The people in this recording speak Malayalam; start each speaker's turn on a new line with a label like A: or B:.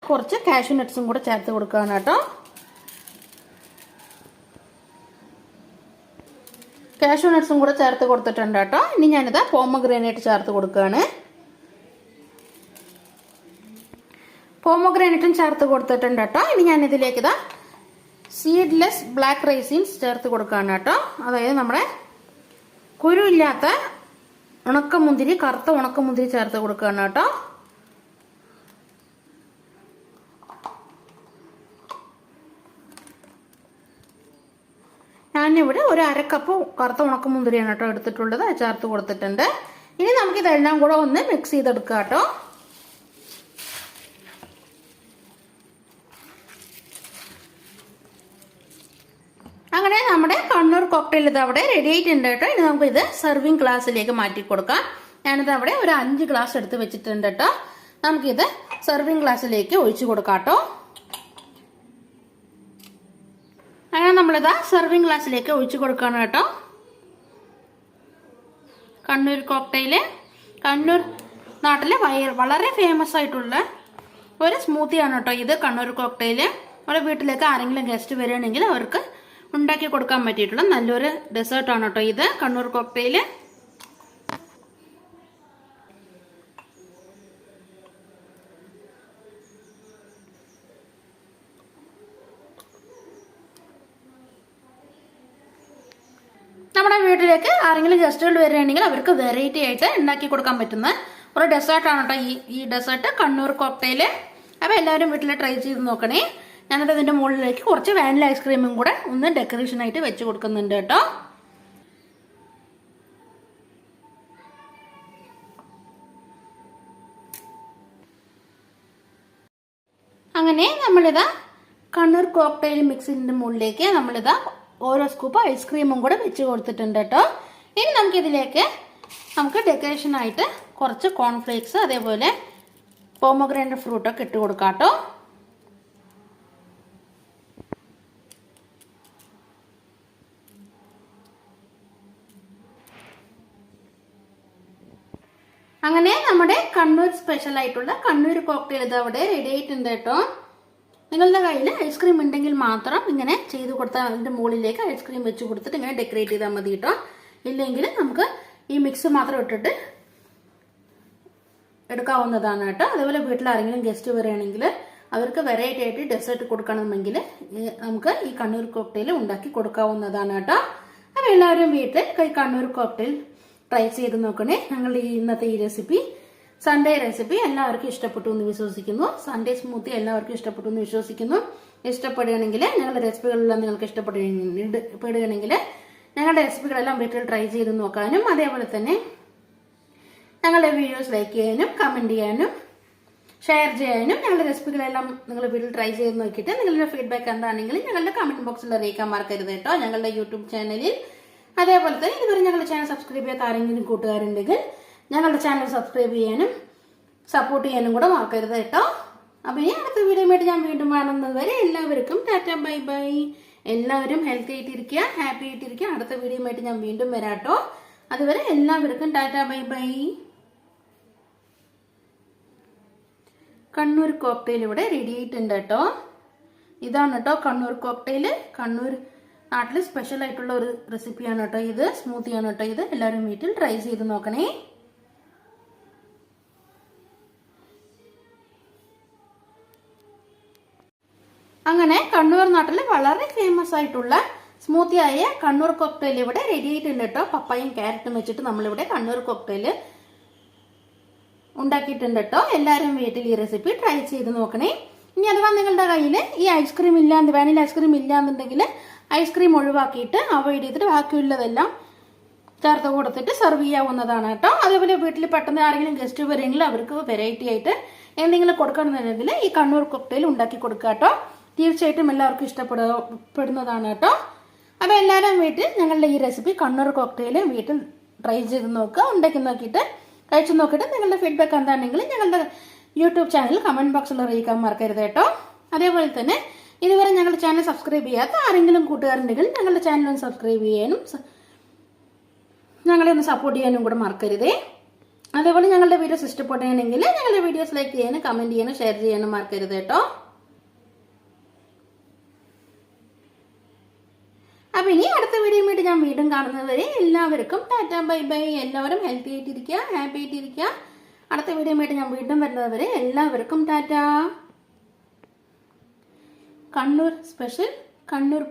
A: കുറച്ച് കാഷ്യൂ നട്ട്സും കൂടെ ചേർത്ത് കൊടുക്കുകയാണ് കേട്ടോ. കാഷ്യൂ നട്ട്സും കൂടെ ചേർത്ത് കൊടുത്തിട്ടുണ്ട് കേട്ടോ. ഇനി ഞാനിതാ പോമഗ്രാനൈറ്റ് ചേർത്ത് കൊടുക്കുകയാണ്. പോമഗ്രാനൈറ്റും ചേർത്ത് കൊടുത്തിട്ടുണ്ട് കേട്ടോ. ഇനി ഞാനിതിലേക്ക് ഇതാ സീഡ്ലെസ് ബ്ലാക്ക് റൈസിൻസ് ചേർത്ത് കൊടുക്കുകയാണ് കേട്ടോ. അതായത് നമ്മുടെ കുരുവില്ലാത്ത ഉണക്കമുന്തിരി, കറുത്ത ഉണക്കമുന്തിരി ചേർത്ത് കൊടുക്കുകയാണ് കേട്ടോ. ഞാനിവിടെ ഒരു അരക്കപ്പ് കറുത്ത ഉണക്കമുന്തിരിയാണ് കേട്ടോ എടുത്തിട്ടുള്ളത്. അത് ചേർത്ത് കൊടുത്തിട്ടുണ്ട്. ഇനി നമുക്കിതെല്ലാം കൂടെ ഒന്ന് മിക്സ് ചെയ്തെടുക്കാം കേട്ടോ. അങ്ങനെ നമ്മുടെ കണ്ണൂർ കോക്ടെയിൽ ഇത് അവിടെ റെഡി ആയിട്ടുണ്ട് കേട്ടോ. ഇനി നമുക്ക് ഇത് സെർവിങ് ഗ്ലാസ്സിലേക്ക് മാറ്റി കൊടുക്കാം. ഞാനിത് അവിടെ ഒരു 5 ഗ്ലാസ് എടുത്ത് വെച്ചിട്ടുണ്ട് കേട്ടോ. നമുക്കിത് സെർവിങ് ഗ്ലാസ്സിലേക്ക് ഒഴിച്ചു കൊടുക്കാം കേട്ടോ. അങ്ങനെ നമ്മളിതാ സെർവിങ് ഗ്ലാസ്സിലേക്ക് ഒഴിച്ചു കൊടുക്കുകയാണ് കേട്ടോ. കണ്ണൂർ കോക്ടെയില് കണ്ണൂർ നാട്ടിലെ വളരെ ഫേമസ് ആയിട്ടുള്ള ഒരു സ്മൂത്തിയാണ് കേട്ടോ ഇത്. കണ്ണൂർ കോക്ടെയില് നമ്മുടെ വീട്ടിലേക്ക് ആരെങ്കിലും ഗസ്റ്റ് വരികയാണെങ്കിൽ അവർക്ക് ഉണ്ടാക്കി കൊടുക്കാൻ പറ്റിയിട്ടുള്ള നല്ലൊരു ഡെസേർട്ടാണ് കേട്ടോ ഇത്, കണ്ണൂർ കോക്ടെയില്. നമ്മുടെ വീട്ടിലേക്ക് ആരെങ്കിലും ഗസ്റ്റുകൾ വരികയാണെങ്കിൽ അവർക്ക് വെറൈറ്റി ആയിട്ട് ഉണ്ടാക്കി കൊടുക്കാൻ പറ്റുന്ന ഒരു ഡെസേർട്ടാണ് കേട്ടോ ഈ ഡെസേർട്ട്, കണ്ണൂർ കോക്ടെയില്. അപ്പോൾ എല്ലാവരും വീട്ടിൽ ട്രൈ ചെയ്ത് നോക്കണേ. ഞാനിത് ഇതിൻ്റെ മുകളിലേക്ക് കുറച്ച് വാനില ഐസ്ക്രീമും കൂടെ ഒന്ന് ഡെക്കറേഷൻ ആയിട്ട് വെച്ച് കൊടുക്കുന്നുണ്ട് കേട്ടോ. അങ്ങനെ നമ്മളിതാ കണ്ണൂർ കോക്ടെയിൽ മിക്സിൻ്റെ മുകളിലേക്ക് നമ്മളിതാ ഓരോ സ്കൂപ്പ് ഐസ്ക്രീമും കൂടെ വെച്ച് കൊടുത്തിട്ടുണ്ട് കേട്ടോ. ഇനി നമുക്കിതിലേക്ക് ഡെക്കറേഷനായിട്ട് കുറച്ച് കോൺഫ്ലേക്സ് അതേപോലെ പോമഗ്രാനൈറ്റ് ഫ്രൂട്ടൊക്കെ ഇട്ട് കൊടുക്കാം കേട്ടോ. അങ്ങനെ നമ്മുടെ കണ്ണൂർ സ്പെഷ്യൽ ആയിട്ടുള്ള കണ്ണൂർ കോക്ടെയിൽ ഇത് അവിടെ റെഡി ആയിട്ടുണ്ട് കേട്ടോ. നിങ്ങളുടെ കയ്യിൽ ഐസ്ക്രീം ഉണ്ടെങ്കിൽ മാത്രം ഇങ്ങനെ ചെയ്ത് കൊടുത്താൽ അതിൻ്റെ മുകളിലേക്ക് ഐസ്ക്രീം വെച്ച് കൊടുത്തിട്ട് ഇങ്ങനെ ഡെക്കറേറ്റ് ചെയ്താൽ മതി കേട്ടോ. ഇല്ലെങ്കിൽ നമുക്ക് ഈ മിക്സ് മാത്രം ഇട്ടിട്ട് എടുക്കാവുന്നതാണ് കേട്ടോ. അതേപോലെ വീട്ടിൽ ആരെങ്കിലും ഗസ്റ്റ് വരികയാണെങ്കിൽ അവർക്ക് വെറൈറ്റി ആയിട്ട് ഡെസേർട്ട് കൊടുക്കണമെങ്കിൽ നമുക്ക് ഈ കണ്ണൂർ കോക്ടെയിൽ ഉണ്ടാക്കി കൊടുക്കാവുന്നതാണ് കേട്ടോ. അപ്പോൾ എല്ലാവരും വീട്ടിൽ കണ്ണൂർ കോക്ടെയിൽ ട്രൈ ചെയ്ത് നോക്കണേ. ഞങ്ങളുടെ ഇന്നത്തെ ഈ റെസിപ്പി സൺഡേ റെസിപ്പി എല്ലാവർക്കും ഇഷ്ടപ്പെട്ടു എന്ന് വിശ്വസിക്കുന്നു. സൺഡേ സ്മൂത്തി എല്ലാവർക്കും ഇഷ്ടപ്പെട്ടു എന്ന് വിശ്വസിക്കുന്നു. ഇഷ്ടപ്പെടുകയാണെങ്കിൽ ഞങ്ങളുടെ റെസിപ്പികളെല്ലാം നിങ്ങൾക്ക് ഇഷ്ടപ്പെടുകയാണെങ്കിൽ ഞങ്ങളുടെ റെസിപ്പികളെല്ലാം വീട്ടിൽ ട്രൈ ചെയ്ത് നോക്കാനും അതേപോലെ തന്നെ ഞങ്ങളുടെ വീഡിയോസ് ലൈക്ക് ചെയ്യാനും കമൻറ്റ് ചെയ്യാനും ഷെയർ ചെയ്യാനും ഞങ്ങളുടെ റെസിപ്പികളെല്ലാം നിങ്ങൾ വീട്ടിൽ ട്രൈ ചെയ്ത് നോക്കിയിട്ട് നിങ്ങളുടെ ഫീഡ്ബാക്ക് എന്താണെങ്കിലും ഞങ്ങളുടെ കമൻറ്റ് ബോക്സിൽ അറിയിക്കാൻ മറക്കരുത് കേട്ടോ. ഞങ്ങളുടെ യൂട്യൂബ് ചാനലിൽ അതേപോലെ തന്നെ ഇതുവരെ ഞങ്ങളുടെ ചാനൽ സബ്സ്ക്രൈബ് ചെയ്യാത്ത ആരെങ്കിലും കൂട്ടുകാരുണ്ടെങ്കിൽ ഞങ്ങളുടെ ചാനൽ സബ്സ്ക്രൈബ് ചെയ്യാനും സപ്പോർട്ട് ചെയ്യാനും കൂടെ മറക്കരുത് കേട്ടോ. അപ്പോൾ ഈ അടുത്ത വീഡിയോയുമായിട്ട് ഞാൻ വീണ്ടും കാണുന്നത് വരെ എല്ലാവർക്കും ടാറ്റ ബൈ ബൈ. എല്ലാവരും ഹെൽത്തി ആയിട്ടിരിക്കുക, ഹാപ്പി ആയിട്ടിരിക്കുക. അടുത്ത വീഡിയോയുമായിട്ട് ഞാൻ വീണ്ടും വരാം കേട്ടോ. അതുവരെ എല്ലാവർക്കും Tata bye bye. Kannur cocktail ഇവിടെ റെഡി ആയിട്ടുണ്ട് കേട്ടോ. ഇതാണ് കേട്ടോ കണ്ണൂർ കോക്ടെയിൽ. കണ്ണൂർ നാട്ടിൽ സ്പെഷ്യൽ ആയിട്ടുള്ള ഒരു റെസിപ്പിയാണ് കേട്ടോ ഇത്, സ്മൂത്തിയാണ് കേട്ടോ ഇത്. എല്ലാവരും വീട്ടിൽ ട്രൈ ചെയ്ത് നോക്കണേ. അങ്ങനെ കണ്ണൂർ നാട്ടിൽ വളരെ ഫേമസ് ആയിട്ടുള്ള സ്മൂത്തി ആയ കണ്ണൂർ കോക്ടെയിൽ ഇവിടെ റെഡി ആയിട്ടുണ്ട് കേട്ടോ. പപ്പായും ക്യാരറ്റും വെച്ചിട്ട് നമ്മളിവിടെ കണ്ണൂർ കോക്ടെയിൽ ഉണ്ടാക്കിയിട്ടുണ്ട് കേട്ടോ. എല്ലാവരും വീട്ടിൽ ഈ റെസിപ്പി ട്രൈ ചെയ്ത് നോക്കണേ. ഇനി അഥവാ നിങ്ങളുടെ കയ്യിൽ ഈ ഐസ്ക്രീം ഇല്ലാന്ന് വാനില ഐസ്ക്രീം ഇല്ലാന്നുണ്ടെങ്കിൽ ഐസ്ക്രീം ഒഴിവാക്കിയിട്ട് അവോയ്ഡ് ചെയ്തിട്ട് ബാക്കിയുള്ളതെല്ലാം ചേർത്ത് കൊടുത്തിട്ട് സെർവ് ചെയ്യാവുന്നതാണ് കേട്ടോ. അതേപോലെ വീട്ടിൽ പെട്ടെന്ന് ആരെങ്കിലും ഗസ്റ്റ് വരെയെങ്കിൽ അവർക്ക് വെറൈറ്റി ആയിട്ട് എന്തെങ്കിലും കൊടുക്കണമെന്നുണ്ടെങ്കിൽ ഈ കണ്ണൂർ കോക്ടെയിൽ ഉണ്ടാക്കി കൊടുക്കുക കേട്ടോ. തീർച്ചയായിട്ടും എല്ലാവർക്കും ഇഷ്ടപ്പെടുന്നതാണ് കേട്ടോ. അപ്പോൾ എല്ലാവരും വീട്ടിൽ ഞങ്ങളുടെ ഈ റെസിപ്പി കണ്ണൂർ കോക്ടെയിൽ വീട്ടിൽ ട്രൈ ചെയ്ത് നോക്കുക, ഉണ്ടാക്കി നോക്കിയിട്ട് കഴിച്ചു നോക്കിയിട്ട് നിങ്ങളുടെ ഫീഡ്ബാക്ക് എന്താണെങ്കിൽ ഞങ്ങളുടെ യൂട്യൂബ് ചാനൽ കമൻറ്റ് ബോക്സിൽ അറിയിക്കാൻ മറക്കരുത് കേട്ടോ. അതേപോലെ തന്നെ ഇതുവരെ ഞങ്ങളുടെ ചാനൽ സബ്സ്ക്രൈബ് ചെയ്യാത്ത ആരെങ്കിലും കൂട്ടുകാരുണ്ടെങ്കിൽ ഞങ്ങളുടെ ചാനൽ ഒന്ന് സബ്സ്ക്രൈബ് ചെയ്യാനും ഞങ്ങളെ ഒന്ന് സപ്പോർട്ട് ചെയ്യാനും കൂടെ മറക്കരുതേ. അതേപോലെ ഞങ്ങളുടെ വീഡിയോസ് ഇഷ്ടപ്പെടുകയാണെങ്കിൽ ഞങ്ങളുടെ വീഡിയോസ് ലൈക്ക് ചെയ്യാനും കമന്റ് ചെയ്യാനും ഷെയർ ചെയ്യാനും മറക്കരുത് കേട്ടോ. അപ്പൊ ഇനി അടുത്ത വീഡിയോയുമായിട്ട് ഞാൻ വീണ്ടും കാണുന്നത് വരെ എല്ലാവർക്കും ടാറ്റ ബൈ ബൈ. എല്ലാവരും ഹെൽത്തി ആയിട്ടിരിക്കുക, ഹാപ്പി ആയിട്ടിരിക്കുക. അടുത്ത വീഡിയോയുമായിട്ട് ഞാൻ വീണ്ടും വരുന്നത് വരെ എല്ലാവർക്കും ടാറ്റ. കണ്ണൂർ സ്പെഷ്യൽ കണ്ണൂർ